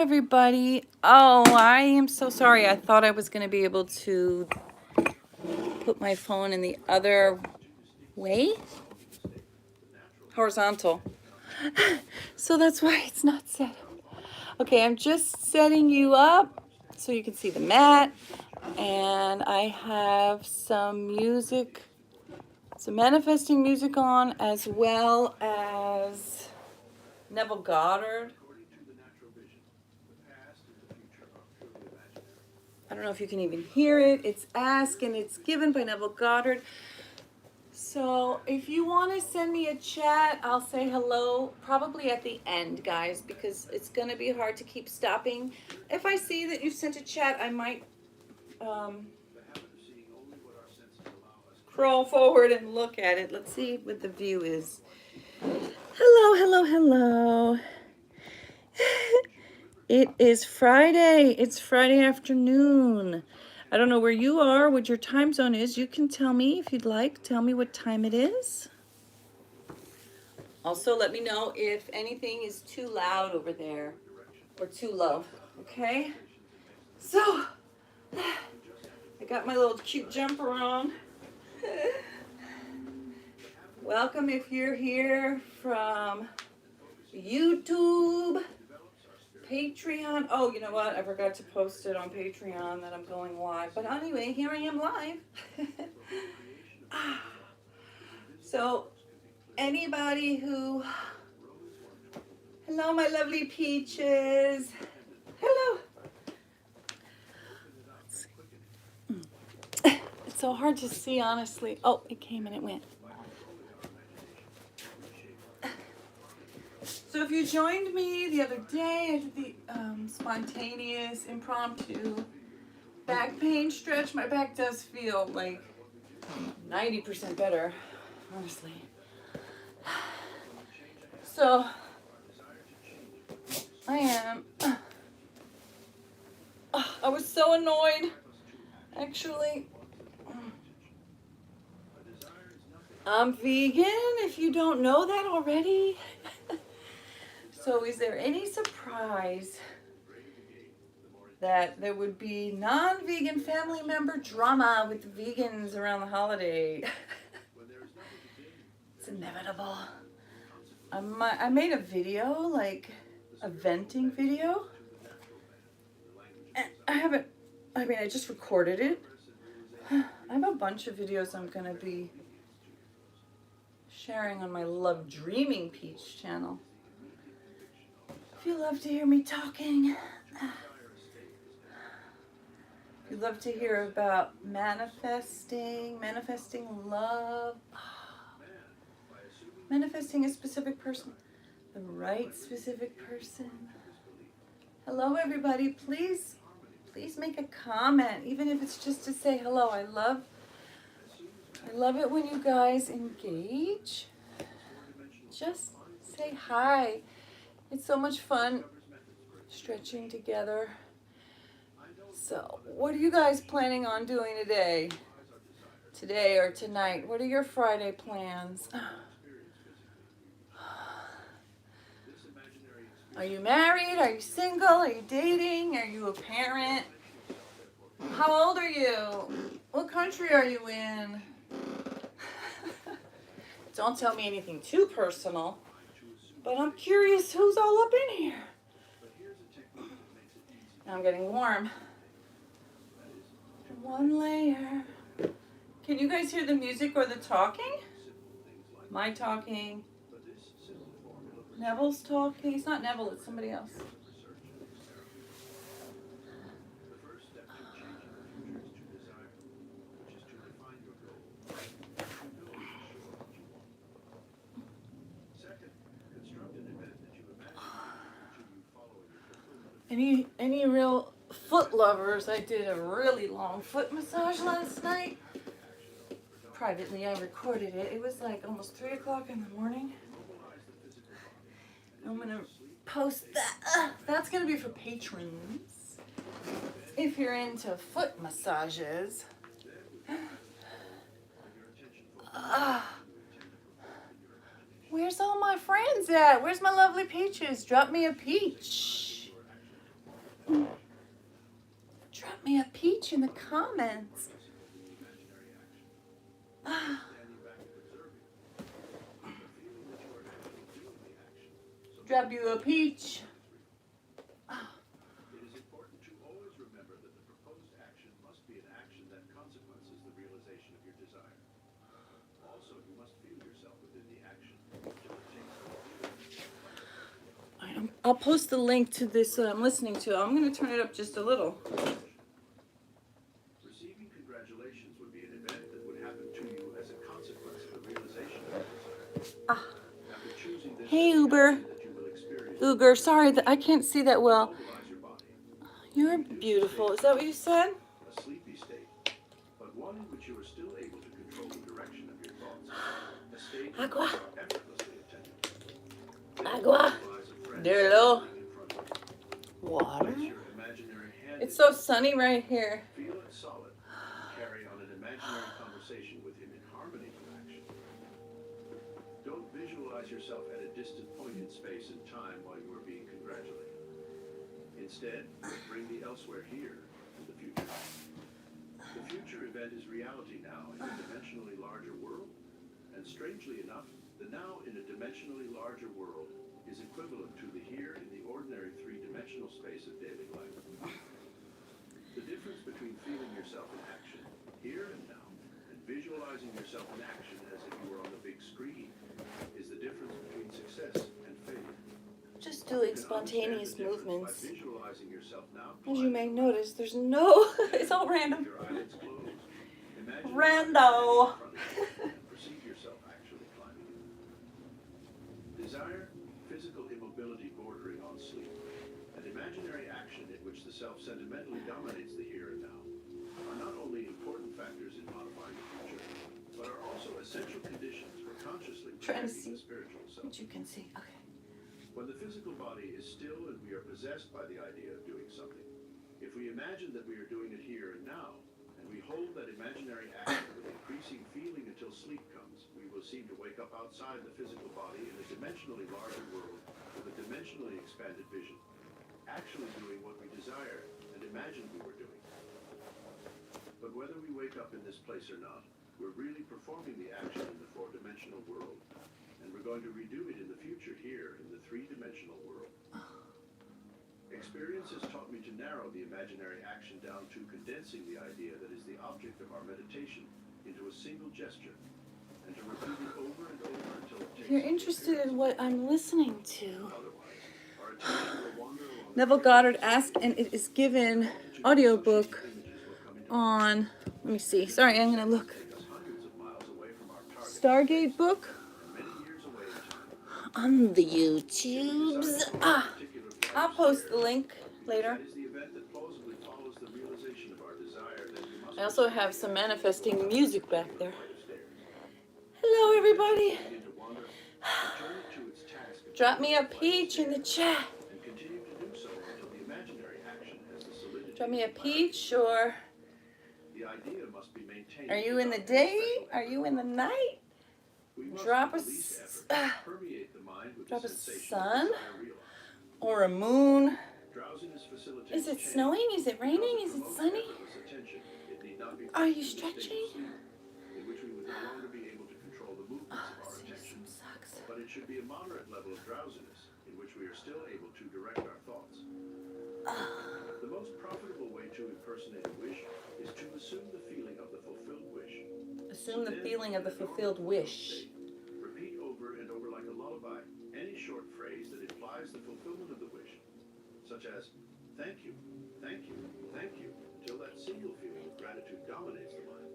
Everybody. Oh, I am so sorry. I thought I was going to be able to put my phone in the other way, horizontal. So that's why it's not set. Okay, I'm just setting you up so you can see the mat. And I have some music, some manifesting music on, as well as Neville Goddard. I don't know if you can even hear it. It's Ask and it's given by Neville Goddard. So if you want to send me a chat, I'll say hello probably at the end, guys, because it's going to be hard to keep stopping. If I see that you've sent a chat, I might crawl forward and look at it. Let's see what the view is. Hello, hello, hello. It is Friday. It's Friday afternoon. I don't know where you are, what your time zone is. You can tell me if you'd like. Tell me what time it is. Also, let me know if anything is too loud over there or too low. Okay? So, I got my little cute jumper on. Welcome if you're here from YouTube, Patreon. Oh, you know what? I forgot to post it on Patreon that I'm going live. But anyway, here I am live. So, anybody who... Hello, my lovely peaches. Hello. It's so hard to see, honestly. Oh, it came and it went. So if you joined me the other day, I did the spontaneous, impromptu back pain stretch. My back does feel like 90% better, honestly. So I am. I was so annoyed, actually. I'm vegan, if you don't know that already. So is there any surprise that there would be non-vegan family member drama with vegans around the holiday? It's inevitable. I made a video, like a venting video. And I just recorded it. I have a bunch of videos I'm going to be sharing on my LoveLivingPeach channel. If you love to hear me talking, if you love to hear about manifesting love, manifesting a specific person, the right specific person. Hello, everybody. Please make a comment, even if it's just to say hello. I love it when you guys engage. Just say hi. It's so much fun stretching together. So, what are you guys planning on doing today? Today or tonight? What are your Friday plans? Are you married? Are you single? Are you dating? Are you a parent? How old are you? What country are you in? Don't tell me anything too personal, but I'm curious who's all up in here. Now I'm getting warm. One layer. Can you guys hear the music or the talking? My talking. Neville's talking. It's not Neville, it's somebody else. Any real foot lovers? I did a really long foot massage last night. Privately, I recorded it. It was like almost 3 o'clock in the morning. I'm gonna post that. That's gonna be for patrons. If you're into foot massages. Where's all my friends at? Where's my lovely peaches? Drop me a peach. Peach in the comments. Drop you a peach. It is important to always remember that the proposed action must be an action that consequences the realization of your desire. Also, you must feel yourself within the action until it takes. I'll post the link to this that I'm listening to. I'm going to turn it up just a little. Receiving congratulations would be an event that would happen to you as a consequence of the realization of your desire. After choosing this Hey, Uber. that you will experience, Uber, sorry that I can't see that well. mobilize your body. You're beautiful. Is that what you said? A sleepy state, but one in which you are still able to control the direction of your thoughts. A state in which Agua. you are effortlessly attentive. Agua. Dirlo. Water. Place your imaginary hand It's so sunny right here. feel it solid. Carry on an imaginary conversation with him in harmony with action. Don't visualize yourself at a distant point in space and time while you are being congratulated. Instead, bring the elsewhere here to the future. The future event is reality now in a dimensionally larger world, and strangely enough, the now in a dimensionally larger world is equivalent to the here in the ordinary three-dimensional space of daily life. The difference between feeling yourself in action, here and now, and visualizing yourself in action as if you were on the big screen, is the difference between success and failure. Just doing You can spontaneous understand the difference movements. by visualizing yourself now As you may climbing. notice, there's no, it's all random. Your eyelids closed. Imagine Rando. and perceive yourself actually climbing it. Desire, physical immobility bordering on sleep, and imaginary action in which the self sentimentally dominates the here and now are not only important factors in modifying the future, but are also essential conditions for consciously Trying to protecting see the spiritual self. What you can see. Okay. When the physical body is still and we are possessed by the idea of doing something, if we imagine that we are doing it here and now, and we hold that imaginary action with increasing feeling until sleep comes, we will seem to wake up outside the physical body in a dimensionally larger world with a dimensionally expanded vision, actually doing what we desire and imagined we were doing. But whether we wake up in this place or not, we're really performing the action in the four-dimensional world, and we're going to redo it in the future here in the three-dimensional world. Experience has taught me to narrow the imaginary action down to condensing the idea that is the object of our meditation into a single gesture, and to repeat it over and over until it takes. If you're interested in what I'm listening to, Otherwise, our attention will wander along Neville Goddard asked, and it is given audiobook on, let me see, sorry, I'm going to look. hundreds of miles away from our target, Stargate book many years away in time. on the YouTubes. I'll post the link later. That is the event that plausibly follows the realization of our desire that we must I also have some manifesting music back there. Hello, everybody. begin to wander, return it to its task of Drop me a peach in the chat. and continue to do so until the imaginary action has the solidity. Drop me a peach, or The idea must be maintained. are you in the day? Are you in the night? We must Drop a release s- effort, permeate the mind with drop the a sensation sun? of desire realized. Or a moon? Drowsiness facilitates Is it change. snowing? Is it raining? Because Is it promotes sunny? effortless attention. It need not be Are you placed in a state of stretching? sleep, in which we would no longer be able to control the movements of our See, attention. some sucks. But it should be a moderate level of drowsiness, in which we are still able to direct our thoughts. The most profitable way to impersonate a wish is to assume the feeling of the fulfilled wish. Assume the feeling of the fulfilled wish. Repeat over and over like a lullaby any short phrase that implies the fulfillment of the wish, such as thank you, thank you, thank you, until that single feeling of gratitude dominates the mind.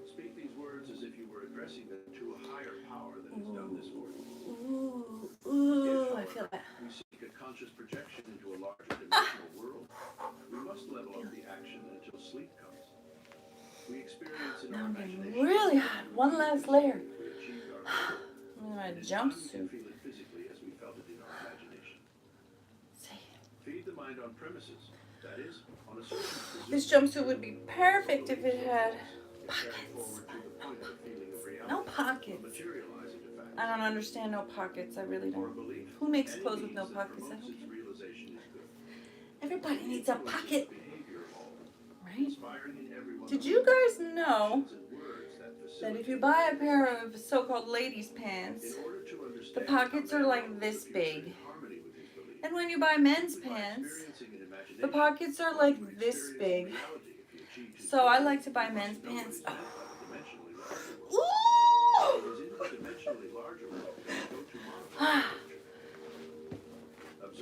Speak these words as if you were addressing them to a higher power that has done this for you. Ooh, I feel that. We seek a conscious projection into a larger dimensional world. We must level up the action until sleep comes. We experience in Now our I'm getting imagination. really hot. One last layer. We achieved our goal. I'm in my It is time we can jumpsuit. feel it physically as we felt it in our imagination. See. Feed the mind on premises. That is, on assumptions. This jumpsuit would be perfect if it had pockets. Forward to the point of a feeling of reality. No pockets. Materialize into fact. I don't understand no pockets. I really Or a don't. belief. Who makes Any clothes with no means that pockets? I promotes don't its care. realization is good. Everybody needs a Influences pocket, behavior of all. right? inspiring in everyone. Did you guys know actions and words that that if you facilitate buy a pair of so-called ladies' pants, in order to the understand pockets how are man like knows this the future big? in harmony with his belief, And when you buy men's simply by pants, experiencing an imagination, the pockets are what like he would this experience in big. reality if he achieved his So I goal. like to buy He men's must know what pants. is meant by the dimensionally larger world. Ooh! It is into the dimensionally larger world that we go to modify the future.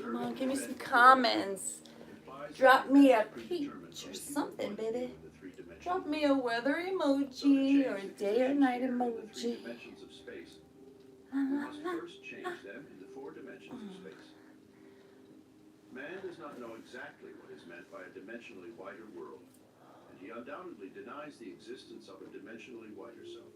Come on, Observing give me the some event comments. implies Drop that me you a have peach predetermined or what something, you want to baby. do in the three-dimensional Drop me world. a weather So to emoji change or a the day or conditions night here in the three emoji. dimensions of space, La, we la, must la. first change them in the four dimensions of space. Man does not know exactly what is meant by a dimensionally wider world, and he undoubtedly denies the existence of a dimensionally wider self.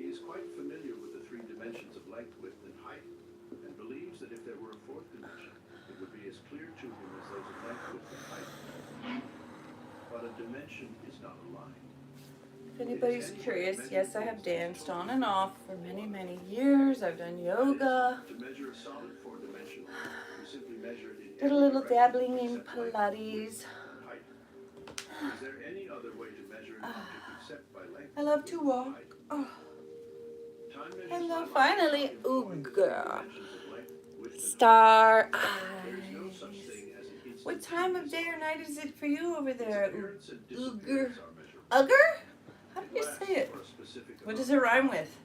He is quite familiar with the three dimensions of length, width, and height, and believes that if there were a fourth dimension, it would be as clear to him as those of length, width, and height. But a dimension is not a line. If anybody's curious, yes, I have danced on and off for many, many years. I've done yoga. To measure a solid four-dimensional, we simply measure it in Did a every little direction dabbling in except length, Pilates. width, and height. Is there any other way to measure an object except by length? I love to width, and walk. height? Oh, Time measures hello, my life finally. by Ooh, employing the three girl. dimensions of length, width, and height. Star There is no such eyes. thing as an What time of instantaneous day or object. night is it for you over Its there? appearance and Ooger. disappearance are measurable. Ugger? How do It you lasts say it? for a specific What amount does of it rhyme time. with?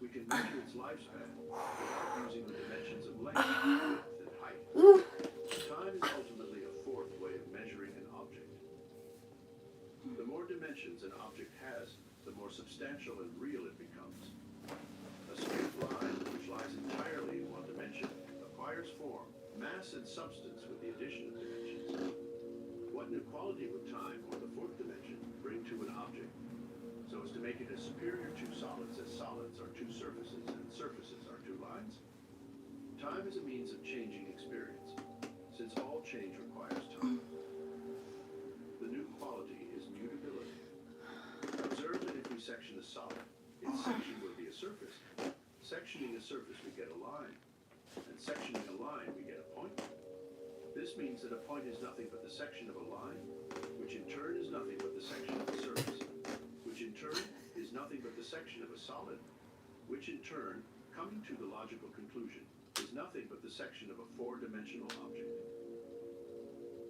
We can measure its lifespan without using the dimensions of length, width, and height. Ooh. Time is ultimately a fourth way of measuring an object. The more dimensions an object has, the more substantial and real it becomes. A straight line, which lies entirely in one dimension, acquires form, mass, and substance with the addition of dimensions. What new quality would time, or the fourth dimension, bring to an object, so as to make it as superior to solids as solids are two surfaces, and surfaces are two lines? Time is a means of changing experience, since all change requires time. The new quality is mutability. Observe that if we section a solid, its section would be a surface. Sectioning a surface, we get a line. And sectioning a line, we get a point. This means that a point is nothing but the section of a line, which in turn is nothing but the section of a surface, which in turn is nothing but the section of a solid, which in turn, coming to the logical conclusion, is nothing but the section of a four-dimensional object.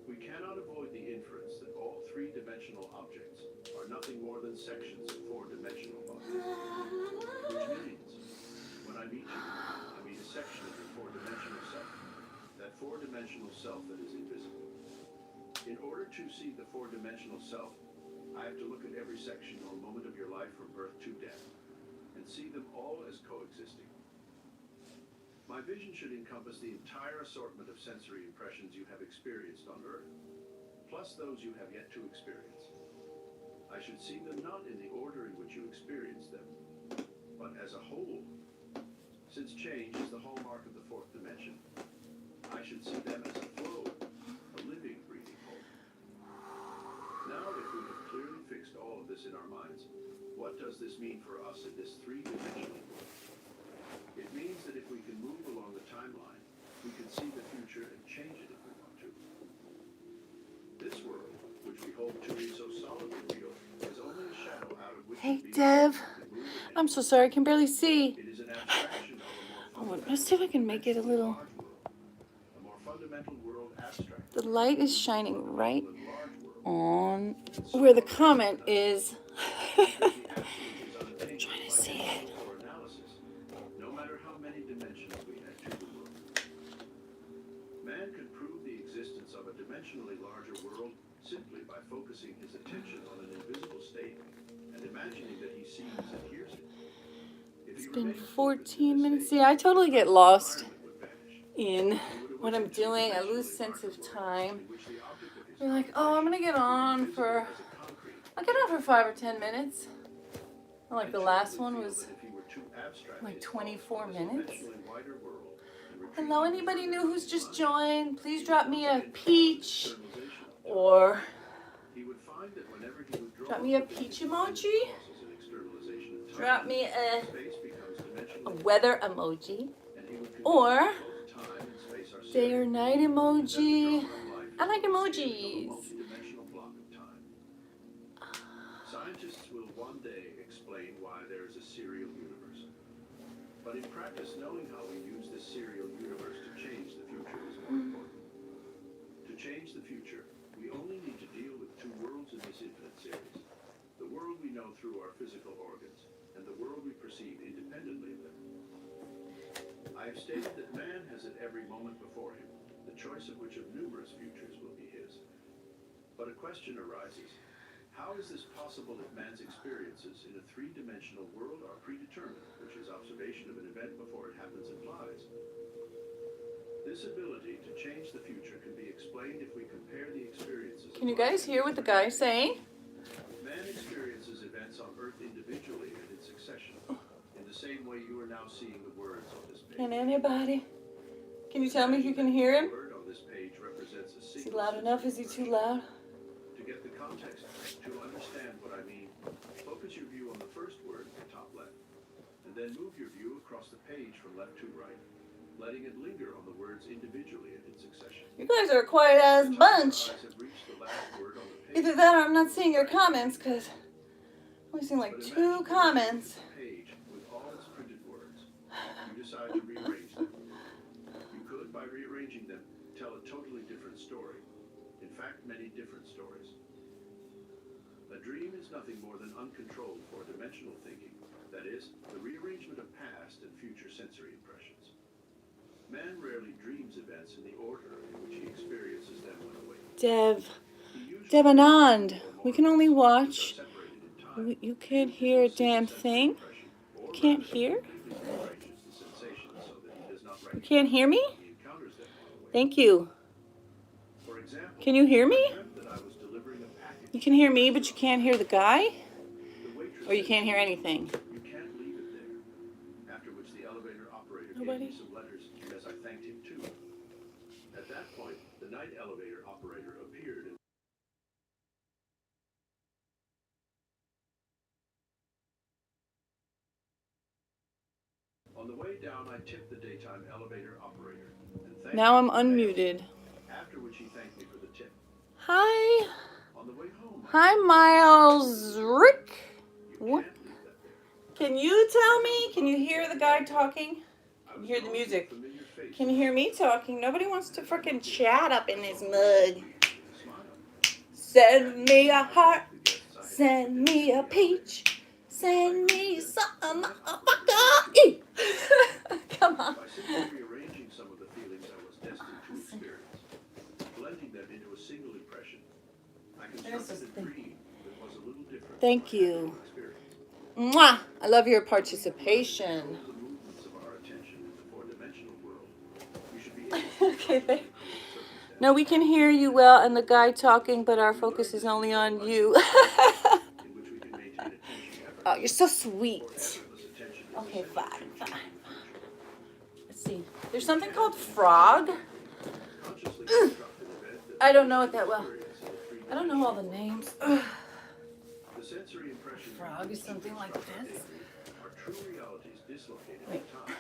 We cannot avoid the inference that all three-dimensional objects are nothing more than sections of four-dimensional bodies. Which means, when I meet you, I meet a section of your four-dimensional self, that four-dimensional self that is invisible. In order to see the four-dimensional self, I have to look at every section or moment of your life from birth to death, and see them all as coexisting. My vision should encompass the entire assortment of sensory impressions you have experienced on Earth, plus those you have yet to experience. I should see them not in the order in which you experienced them, but as a whole. Since change is the hallmark of the fourth dimension, I should see them as a flow, a living, breathing whole. Now, if we have clearly fixed all of this in our minds, what does this mean for us in this three-dimensional world? It means that if we can move along the timeline, we can see the future and change it if we want to. This world, which we hold to be so solidly real, is only a shadow out of which Hey, we Dev. can move and I'm so sorry, I can barely see. it is an abstraction of a more Let's see if I can make it a little. large world, a more fundamental world abstract. The light is shining right and large world. on where the comment is. Because the absolute is unattainable Trying to by see any it. or analysis, no matter how many dimensions we add to the world. Man could prove the existence of a dimensionally larger world simply by focusing his attention on an invisible state and imagining that he sees and hears it. If It's he been remained 14 focused in minutes. this See, state, I totally get the lost environment would vanish. in He would what I'm awaken to a doing. I lose dimensionally sense of larger world time. in which the object of his You're like, oh, I'm gonna get on contemplation for. would be visible as a concrete. I'll get on for 5 or 10 minutes. Like the last one was like 24 minutes. Hello, anybody new who's just joined? Please drop me a peach or drop me a peach emoji. Drop me a weather emoji or day or night emoji. I like emojis. Scientists will one day explain why there is a serial universe. But in practice, knowing how we use this serial universe to change the future is more important. To change the future, we only need to deal with two worlds in this infinite series. The world we know through our physical organs, and the world we perceive independently of them. I have stated that man has at every moment before him the choice of which of numerous futures will be his. But a question arises. How is this possible if man's experiences in a three-dimensional world are predetermined, which his observation of an event before it happens implies? This ability to change the future can be explained if we compare the experiences. Can you guys hear what the guy's saying? Man experiences events on Earth individually and in succession, in the same way you are now seeing the words on this page. Can anybody? Can you tell me if you can hear him? The word on this page represents a Is he single loud enough? Is he too loud? To get the context, to understand what I mean, focus your view on the first word at the top left, and then move your view across the page from left to right, letting it linger on the words individually and in succession. You guys are a quiet ass bunch. Your eyes have reached the last word on the page. Either that or I'm not seeing your comments because I'm only seeing like But 2 comments. imagine the page with all its printed words. You decide to rearrange them. You could, by rearranging them, tell a totally different story. In fact, many different stories. A dream is nothing more than uncontrolled four-dimensional thinking. That is, the rearrangement of past and future sensory impressions. Man rarely dreams events in the order in which he experiences them when awake. Devanand, we can only watch. You can't hear a damn thing. You can't hear? You can't hear me? Thank you. Can you hear me? You can hear me, but you can't hear the guy? Or you can't hear anything? You can't leave it there. After which the elevator operator Nobody? gave me some letters as I thanked him too. At that point, the night elevator operator appeared and on the way down I tipped the daytime elevator operator and thanked Now I'm him for the mail, unmuted. after which he thanked me for the tip. Hi. On the way home, Hi, Miles. Rick. What? can't leave that there. Can you tell me? Can you hear the guy talking? Can you hear the music? Familiar face. Can you hear me talking? Nobody wants to frickin' chat up in this mug. Send me a heart. Send me a peach. Send me something, motherfucker. Come on. By simply rearranging some of the feelings I was destined to experience, blending them into a single impression, I constructed a dream that was a little different. Thank from my you. experience. Mwah. I love your participation. Control the movements of our attention in the four-dimensional world. You should be able to Okay, there. circumstance. No, we can hear you well and the guy talking, but our focus is only on you. In which we can maintain attention effort. Oh, you're so sweet. Effortless attention is Okay, essential fine, to fine. achieving the future. Let's see. There's something called frog. Consciously construct an event that I don't know it that well. experience in a three-dimensional I don't know all the names. The sensory impressions Frog is we something like construct this. are true realities dislocated in Wait. time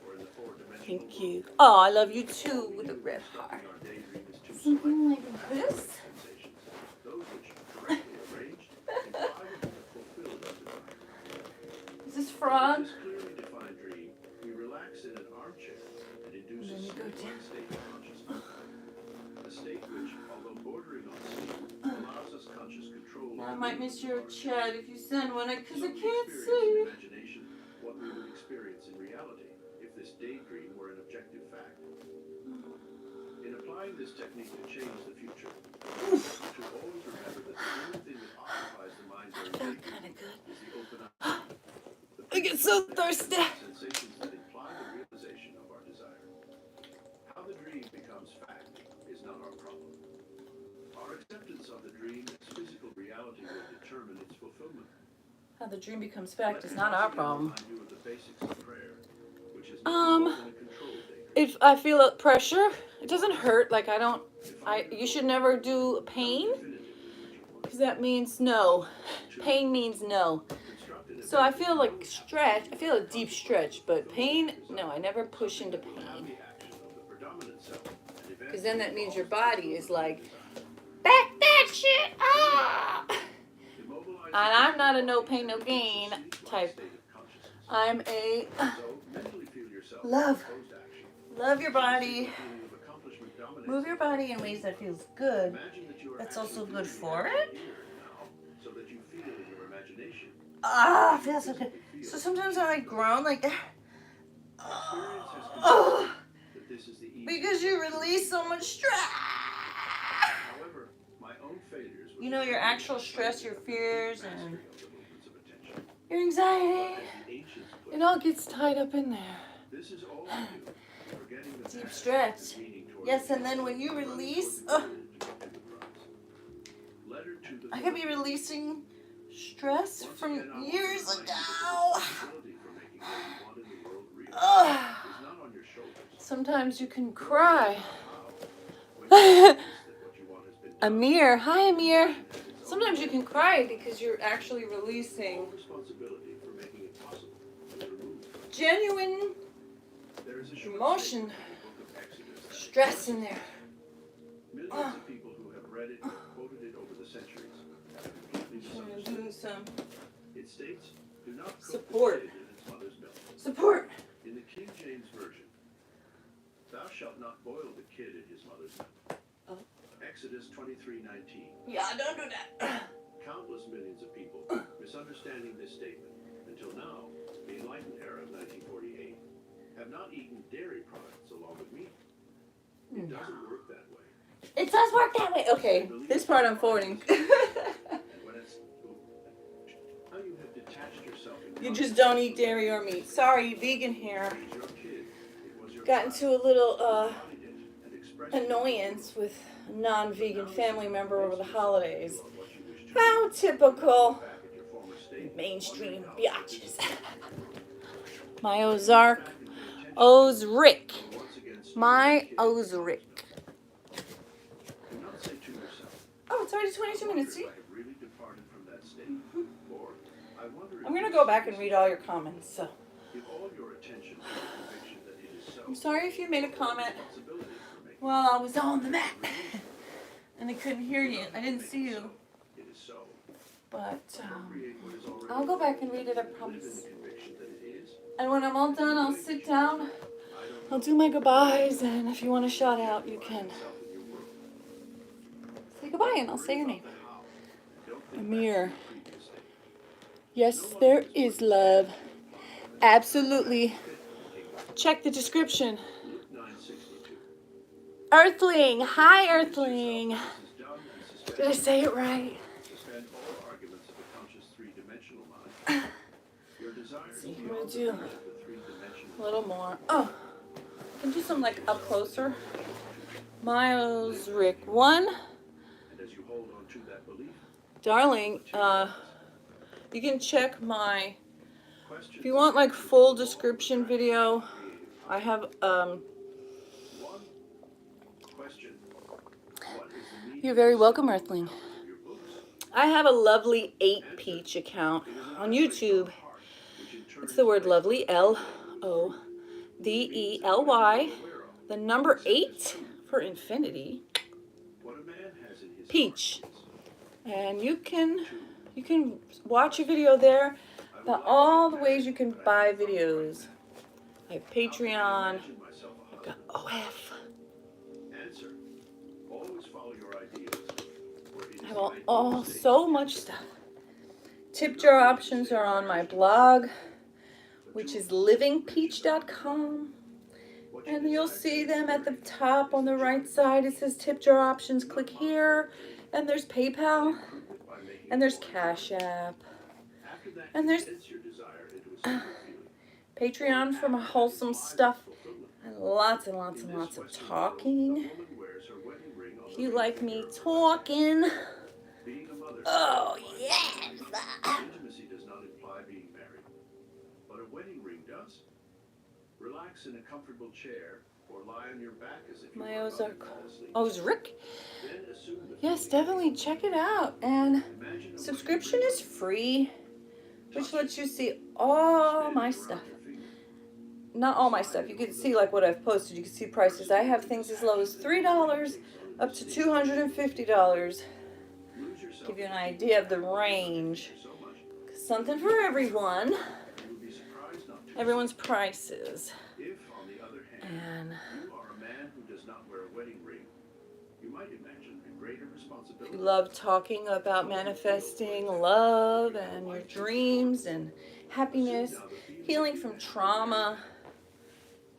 or in the four-dimensional Thank world. you. Oh, I love you too with the red heart. Our daydream is too Something select. like this. Sensations, those which, correctly arranged, imply what we have fulfilled our desire. Is this In frog? this clearly defined dream, we relax in an armchair and induce And then a you go sleep-like down. state of consciousness. A state which, although bordering on sleep, allows us conscious control. I over might the miss your movements of our chat if you send one because I So we can't experience see. in imagination what we would experience in reality if this daydream were an objective fact. In applying this technique to change the future, to always remember that the only thing that occupies the mind during Felt daydream kind of good. is the open eye. I get so thirsty. Sensations that imply the realization of our desire. How the dream becomes fact is not our problem. Our acceptance of the dream as physical reality will determine its fulfillment. How the dream becomes fact is not our problem. Remind you of the basics of prayer, which is Um, more than a control daydream. If I feel a pressure, it doesn't hurt. Like you should never do pain because that means no. Pain means no. So I feel like stretch. I feel a deep stretch, but pain, no, I never push into pain. Because then that means your body is like, back that shit up. And I'm not a no pain, no gain type. I'm a love. Love your body. Move your body in ways that feels good. That's also good for it. Ah, feels so good. So sometimes I like groan like that. Oh, because you release so much stress. You know, your actual stress, your fears, and your anxiety. It all gets tied up in there. Deep stretch. Yes, and then when you release, I could be releasing stress from years ago. Sometimes you can cry. Amir, hi Amir. Sometimes you can cry because you're actually releasing genuine emotion, stress in there. Millions of people who have read it and quoted it over the centuries have completely misunderstood. It states, do not cook Support. the kid in its mother's milk. Support. In the King James Version, thou shalt not boil the kid in his mother's milk. Oh. Exodus 23:19. Yeah, don't do that. Countless millions of people misunderstanding this statement until now, the Enlightened era of 1948, have not eaten dairy products along with meat. It doesn't work that way. It does work that way. Okay, this part I'm forwarding. You just don't eat dairy or meat. Sorry, vegan here. Got into a little annoyance with a non-vegan family member over the holidays. How typical mainstream biatches. My Ozark. My Ozrick. Oh, it's already 22 minutes, see? I'm going to go back and read all your comments, so. I'm sorry if you made a comment while I was on the mat and I couldn't hear you. I didn't see you. But I'll go back and read it, I promise. And when I'm all done, I'll sit down. I'll do my goodbyes, and if you want a shout out, you can say goodbye, and I'll say your name. Amir. Yes, there is love. Absolutely. Check the description. Earthling. Hi, Earthling. Did I say it right? Let's see, I'm going to do a little more. Oh, I can do some like up closer. Miles Rick 1. Darling, you can check my, if you want like full description video, I have, you're very welcome, Earthling. I have a LoveLivingPeach account on YouTube. It's the word lovely, L-O-V-E-L-Y, the number 8 for infinity, Peach. And you can watch a video there about all the ways you can buy videos. I have Patreon, I've got OF. I have all so much stuff. Tip jar options are on my blog, which is livingpeach.com. And you'll see them at the top on the right side. It says tip jar options. Click here. And there's PayPal. And there's Cash App. And there's Patreon for my wholesome stuff. And lots and lots and lots of talking. If you like me talking. Oh, yes. Intimacy does not imply being married, but a wedding ring does. Relax in a comfortable chair or lie on your back as if you My were Ozark. about to fall asleep. Ozrick? Then assume the Yes, definitely check it out. And subscription is free, which lets you see all my stuff. Not all my stuff. You can see like what I've posted. You can see prices. I have things as low as $3 up to $250. yourself give you an that idea of the people range. so much. Something for everyone. You would be surprised not to. Everyone's prices. If, on the other hand, And you are a man who does not wear a wedding ring, you might imagine a greater if responsibility. you love talking about manifesting love and your dreams and happiness, healing from trauma,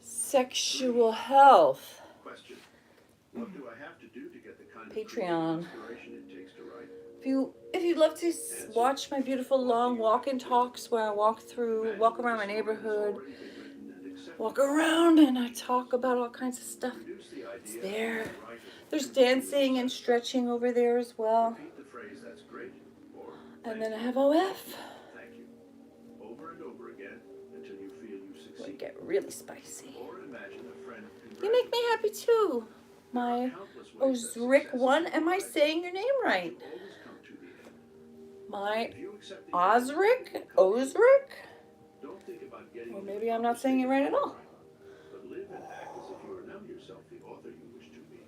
sexual health, Question: what do I have to do to get the kind of Patreon. inspiration it takes to write? If you'd love to watch my beautiful long walk-in talks where I walk around my neighborhood, walk around and I talk about all kinds of stuff, it's there. There's dancing and stretching over there as well. Repeat the phrase, "That's great," or And then I have OF. "Thank you," over and over again until you feel you It succeed. get really spicy. Or imagine a friend You make me happy too. My Osric1. Am I saying your name right? always come to the end. My If you accept the Osric? don't think about getting Or maybe I'm not saying it right at all. but live and act as if you are now yourself the author you wish to be.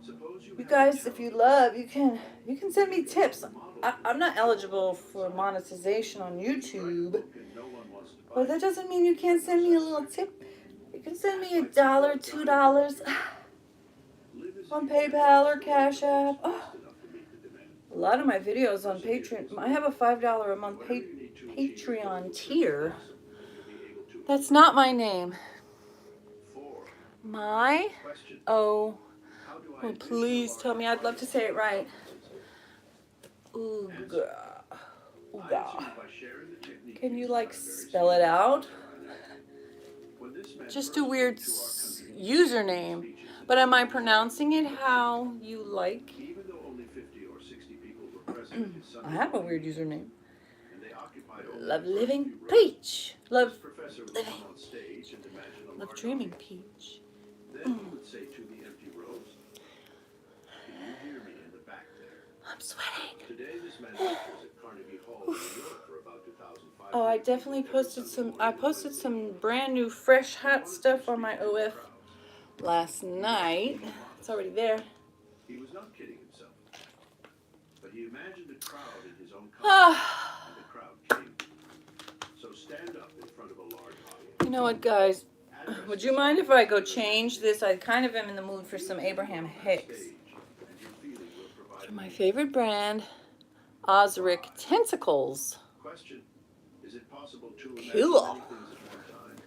Suppose you You have guys, a if you talent love, you can send me tips. I'm not eligible for monetization on YouTube, and no one wants to buy but that doesn't mean you can't send me a little tip. You can send me $1, $2 live as on if you PayPal or Cash App. Oh, enough to meet the demand. a lot of my videos on Patreon. I have a $5 a month Patreon tier. That's not my name. 4. My Question: oh, how do I oh envision please a tell me. I'd love to say it right. Answer: Ooga. I Ooga. answer by sharing the technique Can you used like by a very spell it out? When this man Just first a weird came to our country, username. But am I pronouncing it how you like? even though only 50 or 60 people were present at his I Sunday have a morning weird meeting, username. and they occupied only Love the first living few rows, peach. Love this professor would living. come on stage and imagine a Love large dreaming audience. peach. Then he would say to the empty rows, "Can you hear me in the back there?" I'm sweating. Today, this man lectures at Carnegie Hall in New York for about 2,500 Oh, I definitely posted some. I posted some brand new, fresh, hot stuff on my OF last night. It's already there. He was not kidding himself, but he imagined a crowd in his own country, Ah, and the crowd came. So stand up in front of a large audience. you know what, guys? Would you mind if I go change this? I kind of am in the mood for some Abraham Hicks. From my favorite brand, Osric Tentacles. Question: is it possible to imagine Cool. many things at one time,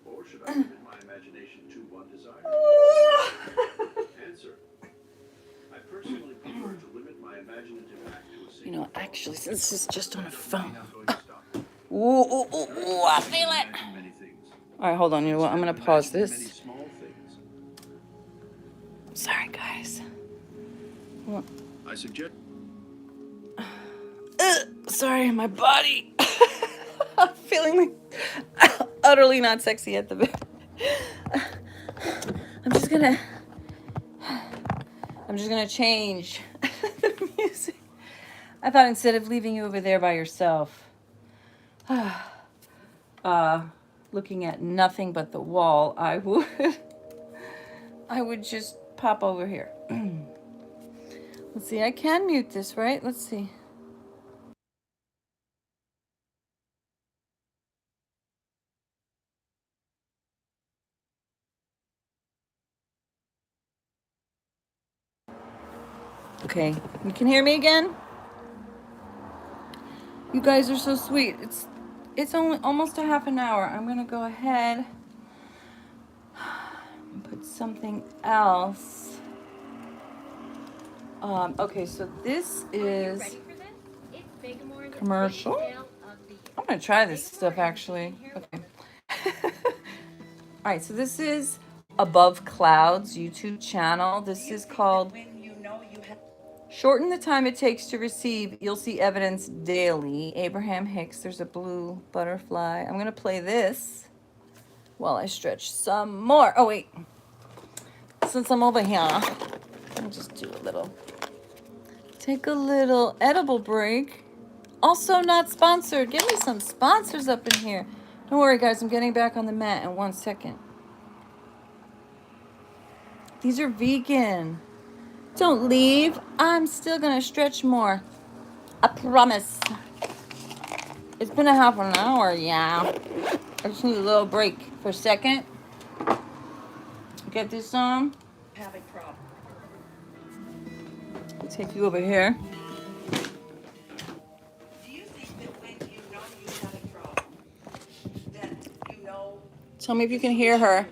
or should I limit my imagination to one desire? Answer: I personally prefer to limit my imaginative act to a single. You know, actually, since this is just on a phone. I'm going to stop. Ooh, ooh, ooh, ooh, I feel it. Imagine many things. All right, hold on. You know what? I'm going to pause Imagine many this. small things. Sorry, guys. I suggest. Sorry, my body. I'm feeling like utterly not sexy at the bit. I'm just gonna change the music. I thought instead of leaving you over there by yourself, looking at nothing but the wall, I would just pop over here. Let's see, I can mute this, right? Let's see. Okay, you can hear me again? You guys are so sweet. It's only almost a half an hour. I'm gonna go ahead and put something else. Okay, so this is commercial. I'm gonna try this stuff actually. Okay. All right, so this is Above Clouds YouTube channel. This is called Shorten the Time It Takes to Receive. You'll see evidence daily. Abraham Hicks. There's a blue butterfly. I'm gonna play this while I stretch some more. Oh wait, since I'm over here, I'll just do a little. Take a little edible break. Also not sponsored. Give me some sponsors up in here. Don't worry, guys. I'm getting back on the mat in 1 second. These are vegan. Don't leave. I'm still gonna stretch more. I promise. It's been a half an hour, yeah. I just need a little break for a second. Get this on. Having problem. Take you over here. Do you think that when you know you have a problem, that you know? Tell me if you can hear her.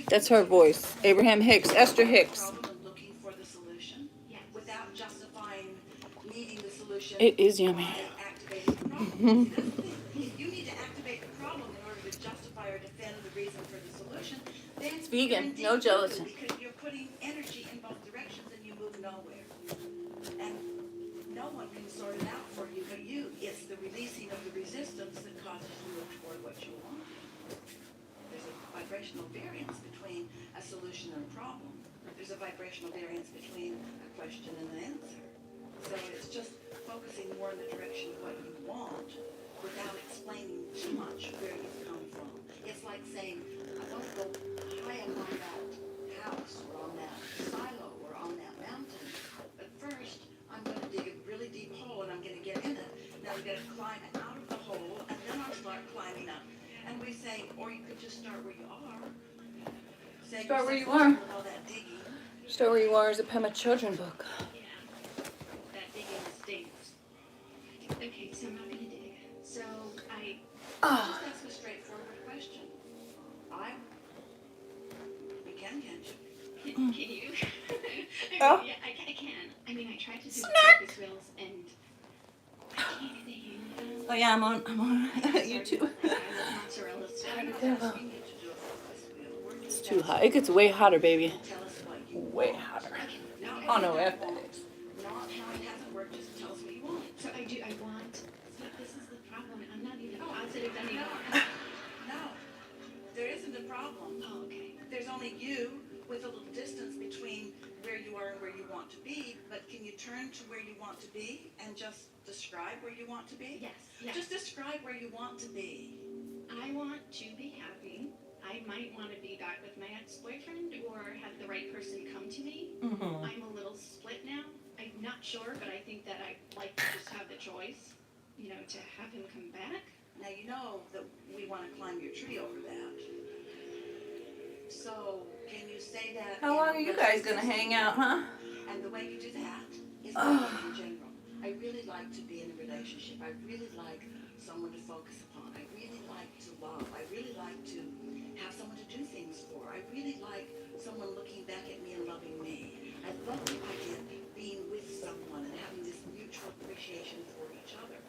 That's her voice. Abraham Hicks, Esther Hicks. Looking for the solution, without justifying needing the solution. It is yummy. If you need to activate the problem in order to justify or defend the reason for the solution, then it's vegan, no gelatin. Because you're putting energy in both directions and you move nowhere. And no one can sort it out for you but you. It's the releasing of the resistance that causes you to move toward what you want. There's a vibrational variance between a solution and a problem. There's a vibrational variance between a question and an answer. So it's just focusing more in the direction of what you want without explaining too much where you've come from. It's like saying, I want to go high up on that house or on that silo or on that mountain. But first, I'm going to dig a really deep hole and I'm going to get in it. Now I'm going to climb out of the hole and then I'll start climbing up. And we say, or you could just start where you are. Start where you are. Start where you are is a Pema children book. Okay, so I'm not gonna dig. So I just ask a straightforward question. You can't you? Can you? Oh. Yeah, I can. I mean, I tried to do focus wheels and I can't get the hang of them. Oh yeah, I'm on YouTube. It's too hot. It gets way hotter, baby. Way hotter. Oh no, F that is. So I want, see, this is the problem, I'm not even positive anymore. No, there isn't a problem. Oh, okay. There's only you with a little distance between where you are and where you want to be, but can you turn to where you want to be and just describe where you want to be? Yes. Just describe where you want to be. I want to be happy. I might want to be back with my ex-boyfriend or have the right person come to me. Mm-hmm. I'm a little split now. I'm not sure, but I think that I'd like to just have the choice, to have him come back. Now you know that we want to climb your tree over that. So can you say that? How long are you guys gonna hang out, huh? And the way you do that is in general. I really like to be in a relationship. I really like someone to focus upon. I really like to love. I really like to have someone to do things for. I really like someone looking back at me and loving me. I love the idea of being with someone and having this mutual appreciation for each other.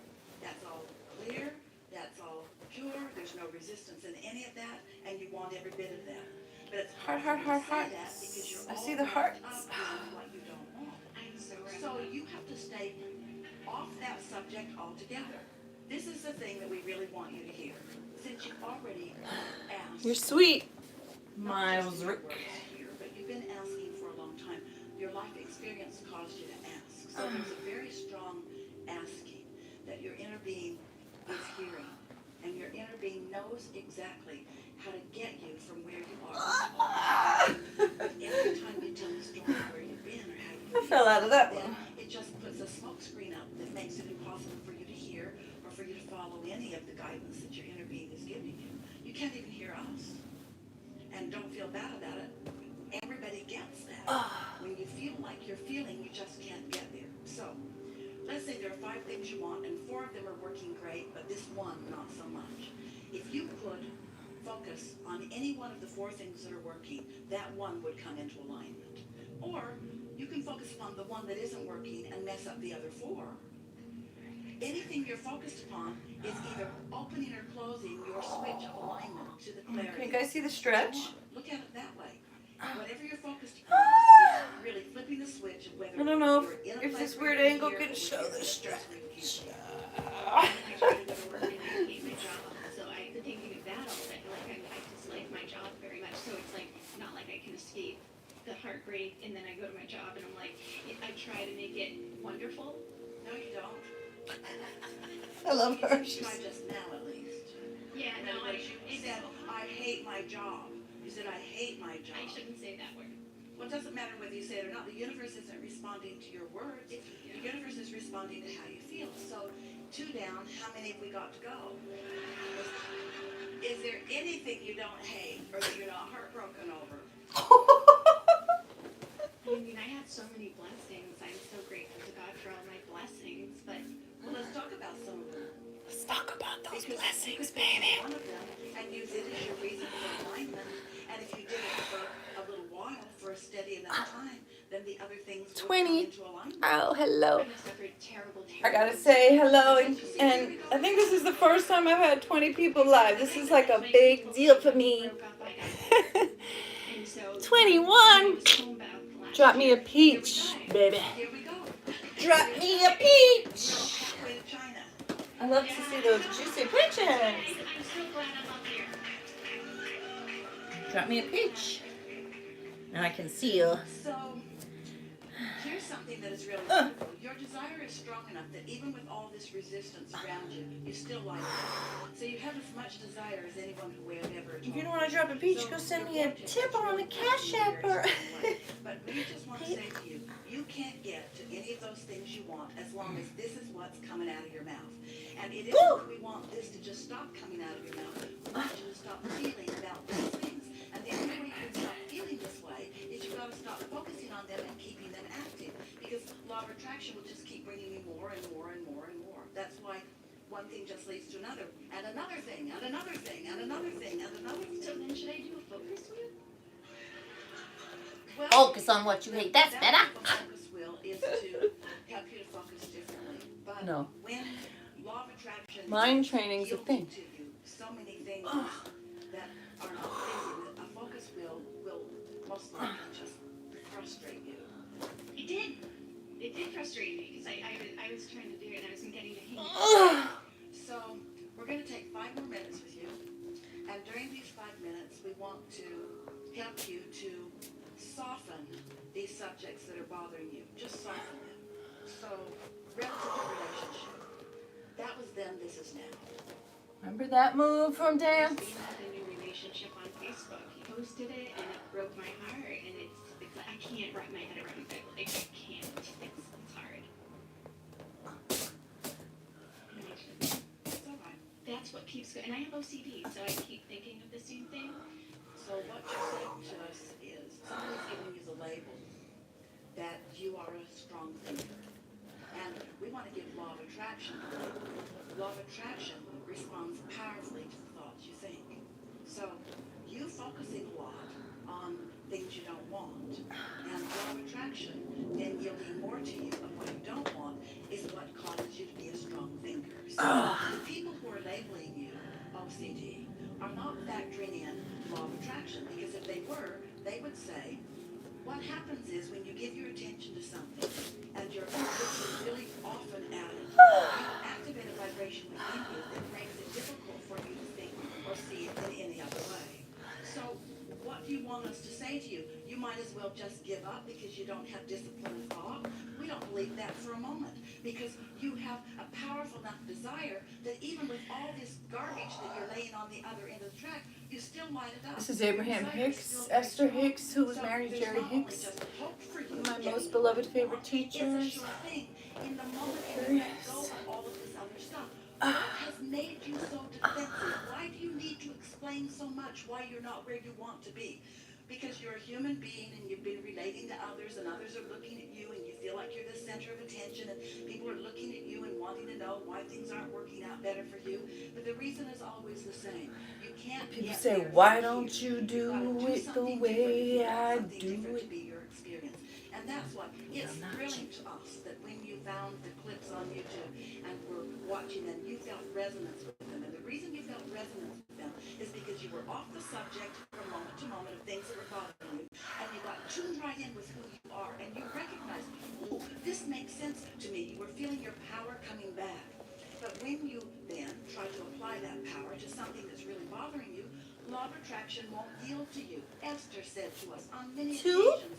That's all clear. That's all pure. There's no resistance in any of that, and you want every bit of that. But it's heart. I see the hearts. What you don't want. So you have to stay off that subject altogether. This is the thing that we really want you to hear. Since you've already asked. You're sweet, Miles Rick. But you've been asking for a long time. Your life experience caused you to ask. So there's a very strong asking that your inner being is hearing. And your inner being knows exactly how to get you from where you are. Every time you tell a story of where you've been or how you fell out of that one. It just puts a smoke screen up that makes it impossible for you to hear or for you to follow any of the guidance that your inner being is giving you. You can't even hear us. And don't feel bad about it. Everybody gets that. When you feel like you're feeling, you just can't get there. So, let's say there are 5 things you want and 4 of them are working great, but this one not so much. If you could focus on any one of the 4 things that are working, that one would come into alignment. Or you can focus upon the one that isn't working and mess up the other 4. Anything you're focused upon is either opening or closing your switch of alignment to the clarity. Can you guys see the stretch? Look at it that way. Whatever you're focused upon is really flipping the switch of whether. I don't know if this weird angle can show the stretch. I try to go to work and I hate my job. So I've been thinking of that all day. Like I dislike my job very much. So it's like not like I can escape the heartbreak and then I go to my job and I'm like, I try to make it wonderful. No, you don't. I love her. You tried just now, at least. Yeah, no, you said, I hate my job. You said, I hate my job. I shouldn't say that word. Well, it doesn't matter whether you say it or not. The universe isn't responding to your words. The universe is responding to how you feel. So 2 down, how many have we got to go? Is there anything you don't hate or that you're not heartbroken over? I mean, I had so many blessings. I'm so grateful to God for all my blessings, but Well, let's talk about some of them. Let's talk about those Because blessings, you could pick baby. one of them and use it as your reason for alignment. And if you did it for a little while, for a steady enough time, then the other things will 20. come into alignment. Oh, hello. I suffered terrible. I gotta say hello, and I think this is the first time I've had 20 people live. This is like a big deal for me. 21. Drop me a peach, baby. Here we go. Drop me a peach. Halfway to China. I love to see those juicy peaches. I'm so glad I'm up here. Drop me a peach. And I can see you. So, here's something that is really wonderful. Your desire is strong enough that even with all this resistance around you, you still like it. So you have as much desire as anyone who would ever. If you don't want to drop a peach, go send me a tip on the Cash App. But we just want to say to you, you can't get to any of those things you want as long as this is what's coming out of your mouth. And it isn't that we want this to just stop coming out of your mouth. We want you to stop feeling about these things. And the only way you can stop feeling this way is you've got to stop focusing on them and keeping them active. Because law of attraction will just keep bringing you more and more and more and more. That's why one thing just leads to another, and another thing, and another thing, and another thing, and another thing. So then should I do a focus wheel? Well, Focus on what you hate. That's that better. type of focus wheel is to help you to focus differently. But No. when law of attraction Mind training's a yields thing. to you so many things that are not pleasing, a focus wheel will most likely just frustrate you. It did. It did frustrate me because I was trying to do it and I wasn't getting the hang of it. So we're going to take 5 more minutes with you, and during these 5 minutes, we want to help you to soften these subjects that are bothering you. Just soften them. So, relative to relationship. That was then, this is now. Remember that move from dance? We had a new relationship on Facebook. He posted it and it broke my heart, and it's like I can't wrap my head around it. Like I can't. It's hard. It's all right. That's what keeps going. And I have OCD, so I keep thinking of the same thing. So what you're saying to us is, somebody's giving you the label that you are a strong thinker. And we want to give law of attraction a label. Law of attraction responds powerfully to the thoughts you think. So you focusing a lot on things you don't want, and law of attraction then yielding more to you of what you don't want is what causes you to be a strong thinker. So the people who are labeling you OCD are not factoring in law of attraction, because if they were, they would say, what happens is when you give your attention to something and you're looking really often at it, you activate a vibration within you that makes it difficult for you to think or see it in any other way. So what do you want us to say to you? You might as well just give up because you don't have disciplined thought. We don't believe that for a moment, because you have a powerful enough desire that even with all this garbage that you're laying on the other end of the track, you still light it up. This is Abraham Your desire is Hicks, still very Esther strong. Hicks, who was So married to there's Jerry not only Hicks. just hope for you One of my getting most what beloved you favorite want. It's a teachers. sure thing. In the moment you let go of all of this other stuff, what has made you so defensive? Why do you need to explain so much why you're not where you want to be? Because you're a human being and you've been relating to others, and others are looking at you, and you feel like you're the center of attention, and people are looking at you and wanting to know why things aren't working out better for you. But the reason is always the same. You can't People get say, there why from don't here. you You've do gotta do it the something way different if you want I something do different to it? be your experience. And that's what it's I'm not thrilling to us that when you found the clips on YouTube and were watching them, you felt resonance with them. And the reason you felt resonance with them is because you were off the subject from moment to moment of things that were bothering you, and you got tuned right in with who you are, and you recognized, oh, this makes sense to me. You were feeling your power coming back. But when you then try to apply that power to something that's really bothering you, law of attraction won't yield to you. Esther said to us on many occasions,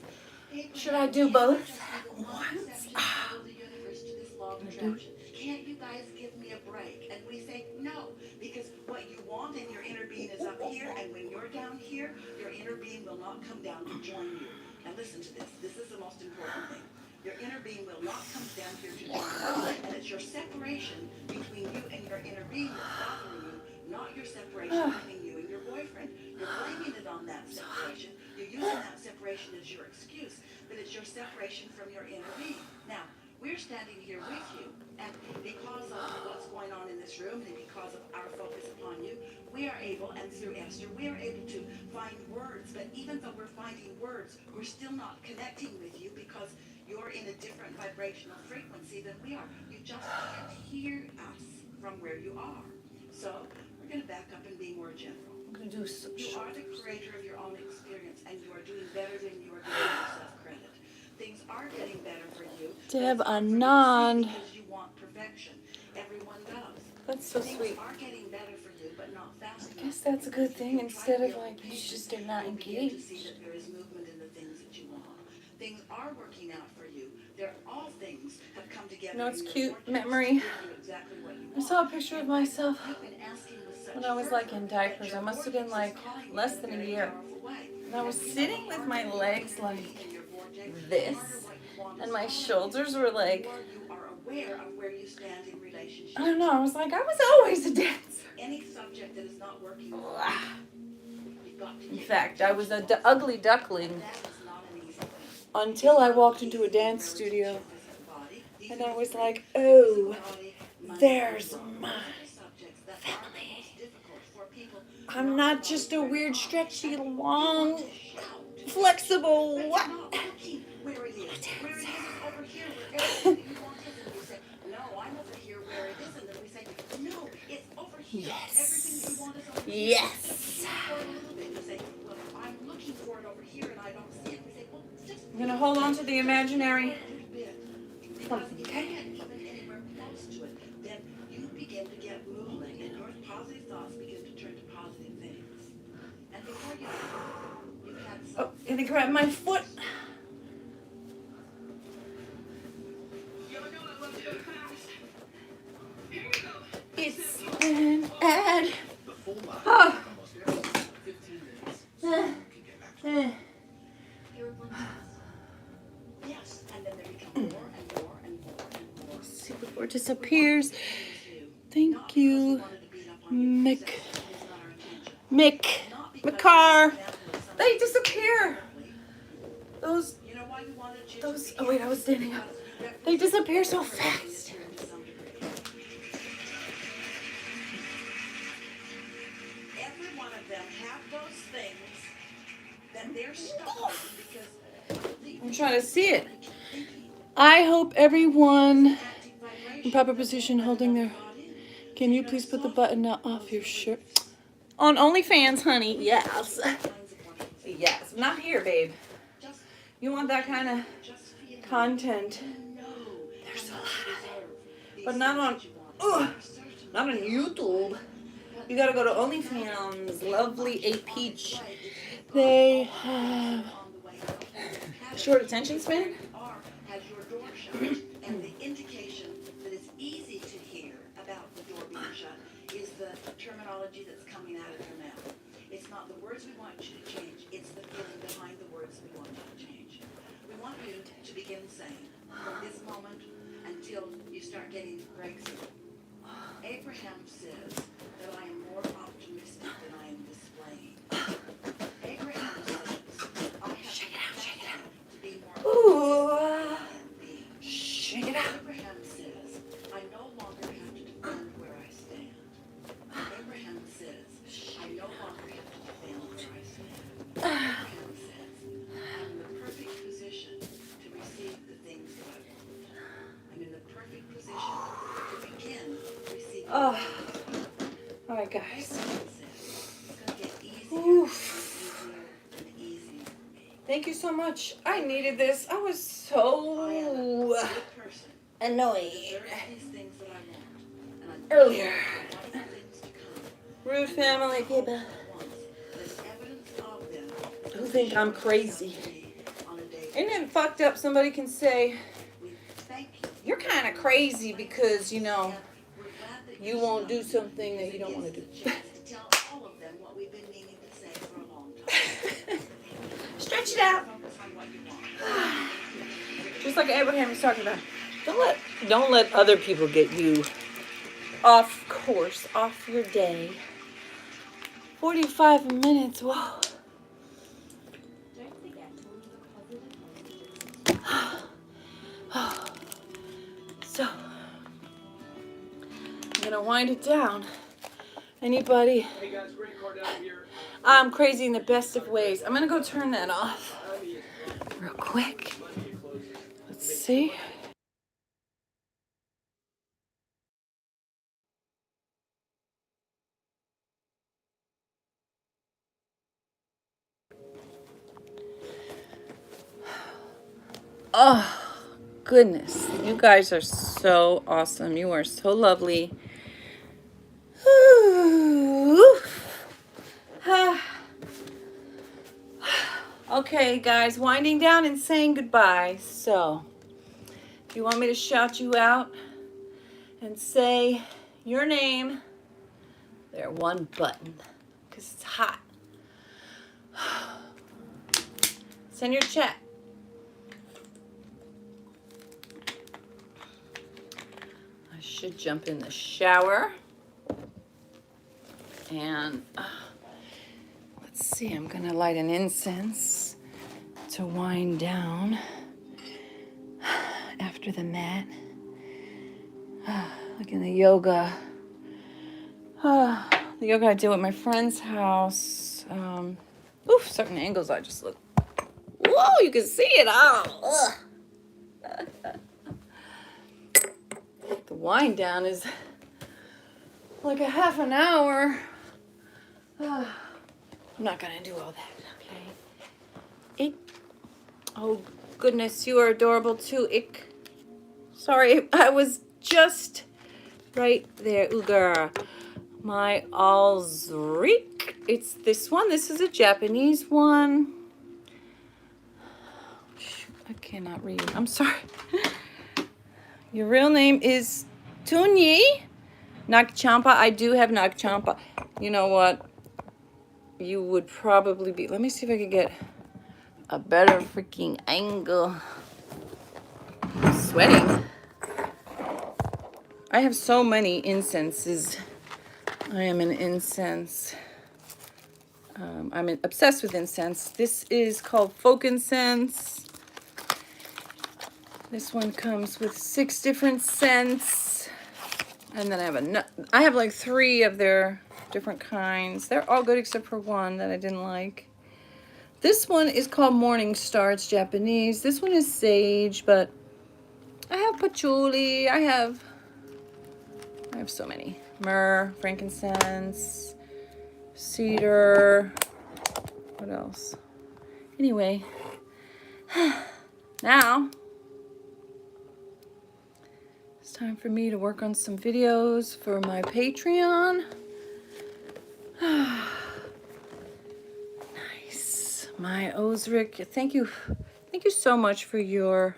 Should I do both once? The universe to this law of attraction. Can't you guys give me a break? And we say no, because what you want in your inner being is up here, and when you're down here, your inner being will not come down to join you. And listen to this. This is the most important thing. Your inner being will not come down here to join you. And it's your separation between you and your inner being that's bothering you, not your separation between you and your boyfriend. You're blaming it on that separation. You're using that separation as your excuse, but it's your separation from your inner being. Now, we're standing here with you, and because of what's going on in this room, and because of our focus upon you, we are able, and through Esther, we are able to find words. But even though we're finding words, we're still not connecting with you because you're in a different vibrational frequency than we are. You just can't hear us from where you are. So we're going to back up and be more general. I'm gonna do some. You are the creator of your own experience, and you are doing better than you are giving yourself credit. Things are getting better for you. Deb but it's not Anand. because you want perfection. Everyone does. That's so Things sweet. are getting better for you, but not fast enough. I guess that's a good thing instead of like you just are not You'll begin to see engaged. that there is movement in the things that you want. Things are working out for you. They're all things have come together. No, it's in your cute vortex memory. to give you exactly what you I want. saw a picture of myself You've been asking with such when I was like in fervor diapers. that your I must have been vortex like is calling you less in a than a very year. powerful way. And I was And you know, sitting the with harder my you legs get like in your vortex, the this, harder what you want and is my calling you. shoulders were like, The more you are aware of where you stand in relationship. I don't know. I was like, I was always a dancer. Any subject that is not working, you've got to In get fact, I was an ugly duckling that is not an easy thing. until I walked into a dance studio, and I was like, oh, there's my family. I'm not just a weird, stretchy, long, flexible what? Yes. Yes. I'm gonna hold on to the imaginary. Okay. Then you begin to get movement, and your positive thoughts begin to turn to positive things. And before you know it, you've had some. Oh, gonna grab my foot. It's an ad. Oh. Yes, and then there become more and more and more and more. See before it disappears. Thank you, Mick. McCarr. They disappear. Those. Oh wait, I was standing up. They disappear so fast. Every one of them have those things that they're stuck with because I'm trying to see it. I hope everyone in proper position holding their. Can you please put the button off your shirt? On OnlyFans, honey. Yes. Yes. Not here, babe. You want that kind of content? There's a lot of it, but not on. Not on YouTube. You gotta go to OnlyFans. LoveLivingPeach. They have short attention span. has your door shut, and the indication that it's easy to hear about the door being shut is the terminology that's coming out of your mouth. It's not the words we want you to change, it's the feeling behind the words we want you to change. We want you to begin saying, from this moment until you start getting breakthrough, Abraham says that I am more optimistic than I am displaying. Abraham says, I have to be more Ooh. being. Shake it out. Abraham says, I no longer have to defend where I stand. Abraham says, I no longer have to defend where I stand. Abraham says, I'm in the perfect position to receive the things that I want. I'm in the perfect position to begin receiving Oh. the things that I want. All right, guys. Abraham says, it's going to get easier Oof. and easier for me. Thank you so much. I needed this. I was I am a so good person. annoyed Deserve these things that I want. And I'm earlier. wanting things to come. Rude family people There's evidence of them. who think I'm crazy. On a day. Isn't it fucked up? Somebody can say, We thank you. you're kind of crazy because, you know, We're glad that you won't do something that you don't want to do. to tell all of them what we've been meaning to say for a long time. Stretch it out. Focus on what you Just like Abraham was talking about. Don't let other people get you off course, off your day. 45 minutes, whoa. So, I'm gonna wind it down. Anybody? Hey guys, great car down here. I'm crazy in the best of ways. I'm gonna go turn that off real quick. Let's see. Oh, goodness. You guys are so awesome. You are so lovely. Okay, guys, winding down and saying goodbye. So, if you want me to shout you out and say your name, there, one button, because it's hot. Send your chat. I should jump in the shower. And let's see, I'm gonna light an incense to wind down after the mat. Look at the yoga. The yoga I did at my friend's house. Certain angles I just look. Whoa, you can see it all. The wind down is like a half an hour. I'm not gonna do all that, okay? Oh goodness, you are adorable too. Sorry, I was just right there. Ugar. My Alzrik. It's this one. This is a Japanese one. I cannot read. I'm sorry. Your real name is Tunyi Nakchampa. I do have Nakchampa. You know what? You would probably be. Let me see if I can get a better freaking angle. I'm sweating. I have so many incenses. I am an incense. I'm obsessed with incense. This is called folk incense. This one comes with 6 different scents. And then I have like 3 of their different kinds. They're all good except for one that I didn't like. This one is called Morning Star. It's Japanese. This one is sage, but I have patchouli. I have so many. Myrrh, frankincense, cedar. What else? Anyway, now it's time for me to work on some videos for my Patreon. Nice. My Osric, thank you so much for your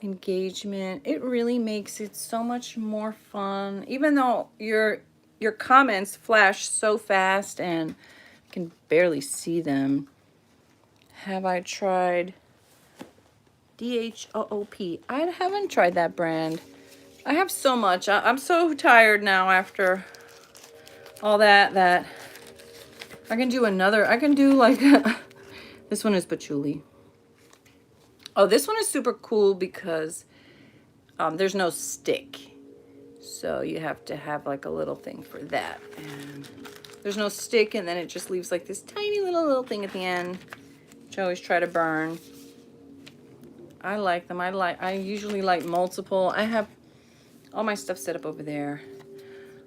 engagement. It really makes it so much more fun, even though your comments flash so fast and I can barely see them. Have I tried DHOOP? I haven't tried that brand. I have so much. I'm so tired now after all that I can do another. I can do like this one is patchouli. Oh, this one is super cool because there's no stick. So you have to have like a little thing for that. And there's no stick, and then it just leaves like this tiny little thing at the end, which I always try to burn. I like them. I usually like multiple. I have all my stuff set up over there.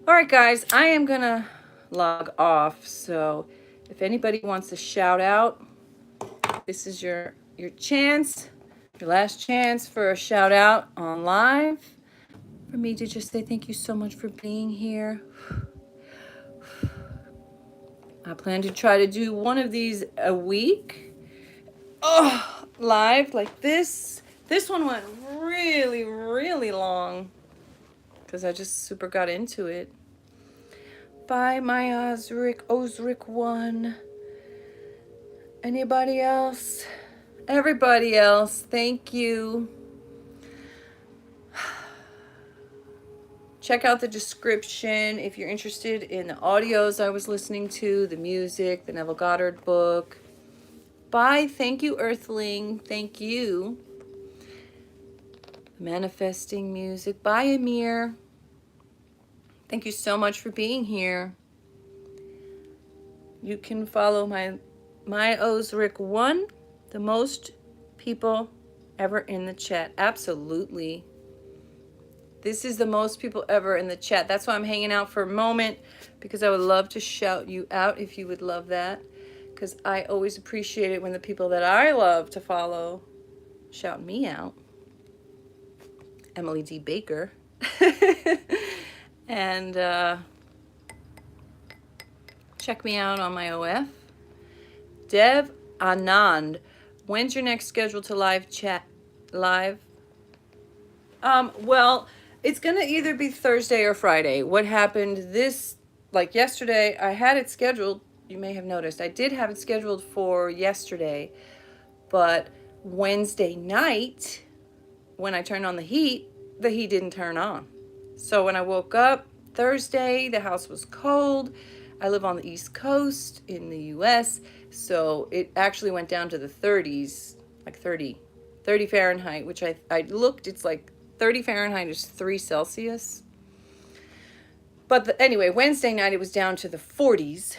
All right, guys, I am gonna log off. So if anybody wants a shout out, this is your chance. Your last chance for a shout out on live. For me to just say thank you so much for being here. I plan to try to do one of these a week. Oh, live like this. This one went really, really long because I just super got into it. Bye, my Osric 1. Anybody else? Everybody else, thank you. Check out the description if you're interested in the audios I was listening to, the music, the Neville Goddard book. Bye. Thank you, Earthling. Thank you. Manifesting music. Bye, Amir. Thank you so much for being here. You can follow my Ozric1, the most people ever in the chat. Absolutely. This is the most people ever in the chat. That's why I'm hanging out for a moment, because I would love to shout you out if you would love that, because I always appreciate it when the people that I love to follow shout me out. Emily D. Baker. And check me out on my OF. Dev Anand. When's your next schedule to live chat? Live? Well, it's going to either be Thursday or Friday. What happened like yesterday, I had it scheduled. You may have noticed. I did have it scheduled for yesterday. But Wednesday night, when I turned on the heat didn't turn on. So when I woke up Thursday, the house was cold. I live on the East Coast in the US, so it actually went down to the 30s, like 30 Fahrenheit, which I looked, it's like 30 Fahrenheit is 3 Celsius. But anyway, Wednesday night it was down to the 40s.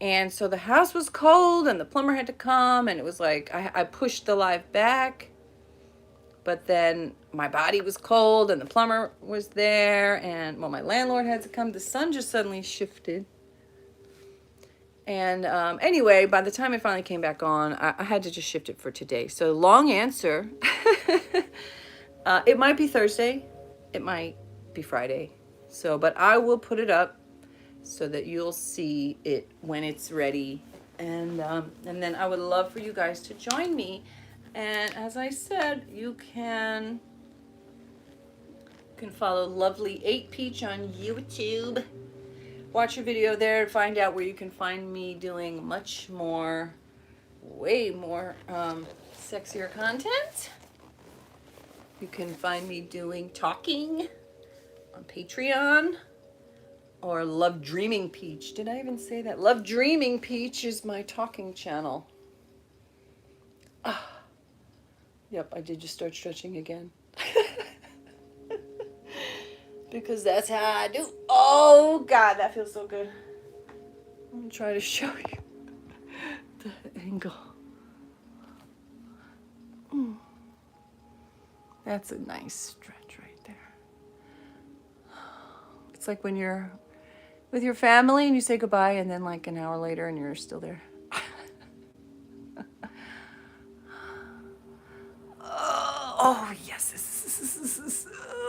And so the house was cold and the plumber had to come, and it was like I pushed the live back. But then my body was cold and the plumber was there, and well, my landlord had to come. The sun just suddenly shifted. And anyway, by the time it finally came back on, I had to just shift it for today. So long answer. It might be Thursday. It might be Friday. So, but I will put it up so that you'll see it when it's ready. And then I would love for you guys to join me. And as I said, you can follow LoveLivingPeach on YouTube. Watch a video there and find out where you can find me doing much more, way more sexier content. You can find me doing talking on Patreon or LoveDreamingPeach. Did I even say that? LoveDreamingPeach is my talking channel. Yep, I did just start stretching again. Because that's how I do. Oh, God, that feels so good. I'm going to try to show you the angle. That's a nice stretch right there. It's like when you're with your family and you say goodbye, and then like an hour later and you're still there. Oh, yes.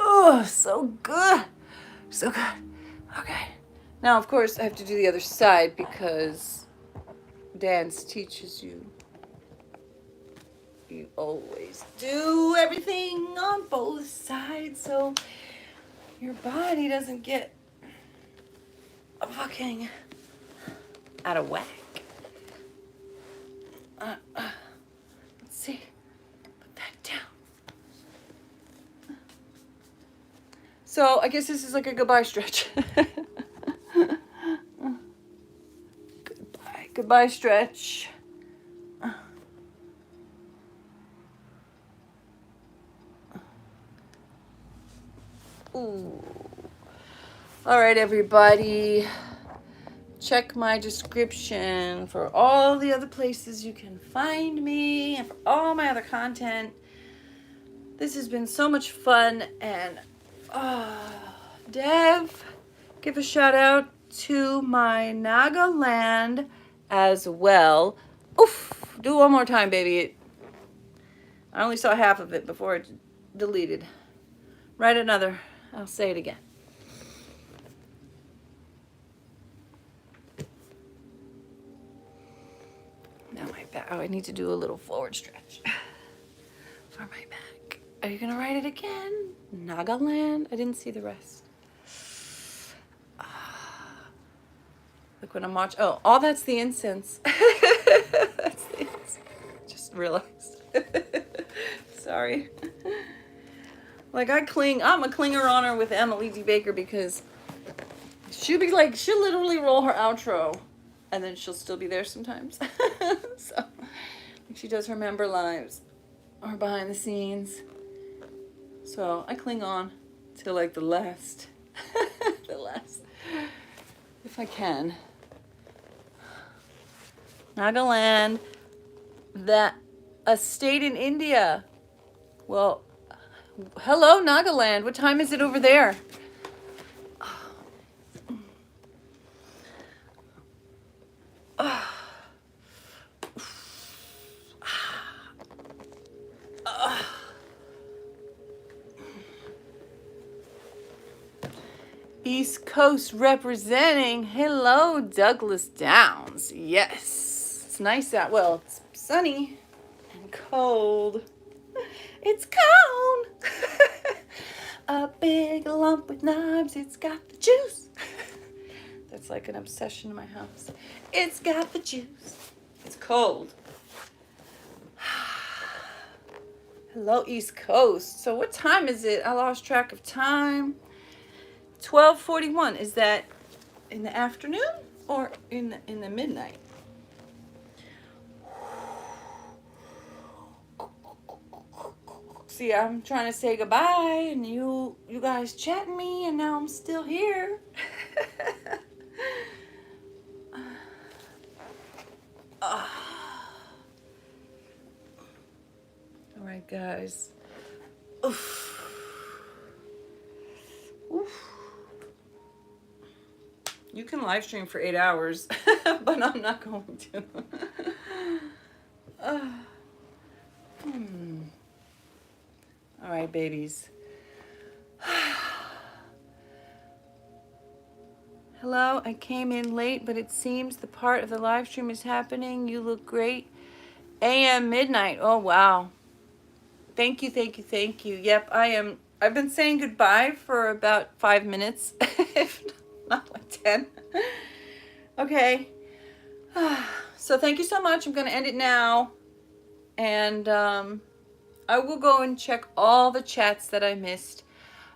Oh, so good. So good. Okay. Now, of course, I have to do the other side because dance teaches you. You always do everything on both sides so your body doesn't get fucking out of whack. Let's see. Put that down. So I guess this is like a goodbye stretch. Goodbye stretch. Ooh. All right, everybody. Check my description for all the other places you can find me and for all my other content. This has been so much fun. And Dev, give a shout out to my Nagaland as well. Oof, do one more time, baby. I only saw half of it before it deleted. Write another. I'll say it again. Now my back. Oh, I need to do a little forward stretch for my back. Are you gonna write it again? Nagaland? I didn't see the rest. Look what I'm watching. Oh, that's the incense. That's the incense. Just realized. Sorry. Like I'm a clinger on her with Emily D. Baker because she'll be like, she'll literally roll her outro and then she'll still be there sometimes. So she does her member lives or behind the scenes. So I cling on to like the last, the last, if I can. Nagaland, that a state in India. Well, hello Nagaland. What time is it over there? East Coast representing. Hello, Douglas Downs. Yes. It's nice out. Well, it's sunny and cold. It's cold. A big lump with knobs. It's got the juice. That's like an obsession in my house. It's got the juice. It's cold. Hello, East Coast. So what time is it? I lost track of time. 12:41. Is that in the afternoon or in the midnight? See, I'm trying to say goodbye and you guys chatting me and now I'm still here. All right, guys. Oof. Oof. You can live stream for 8 hours, but I'm not going to. All right, babies. Hello, I came in late, but it seems the part of the live stream is happening. You look great. AM midnight. Oh, wow. Thank you, thank you, thank you. Yep, I am. I've been saying goodbye for about 5 minutes, if not like 10. Okay. So thank you so much. I'm going to end it now. And I will go and check all the chats that I missed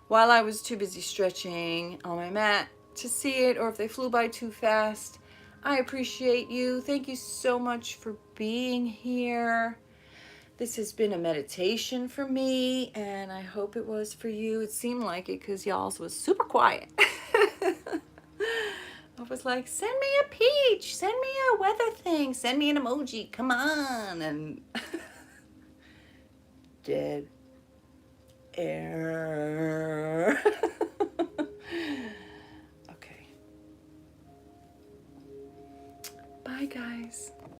while I was too busy stretching on my mat to see it, or if they flew by too fast. I appreciate you. Thank you so much for being here. This has been a meditation for me, and I hope it was for you. It seemed like it because y'all's was super quiet. I was like, send me a peach, send me a weather thing, send me an emoji, come on. And dead air. Okay. Bye, guys.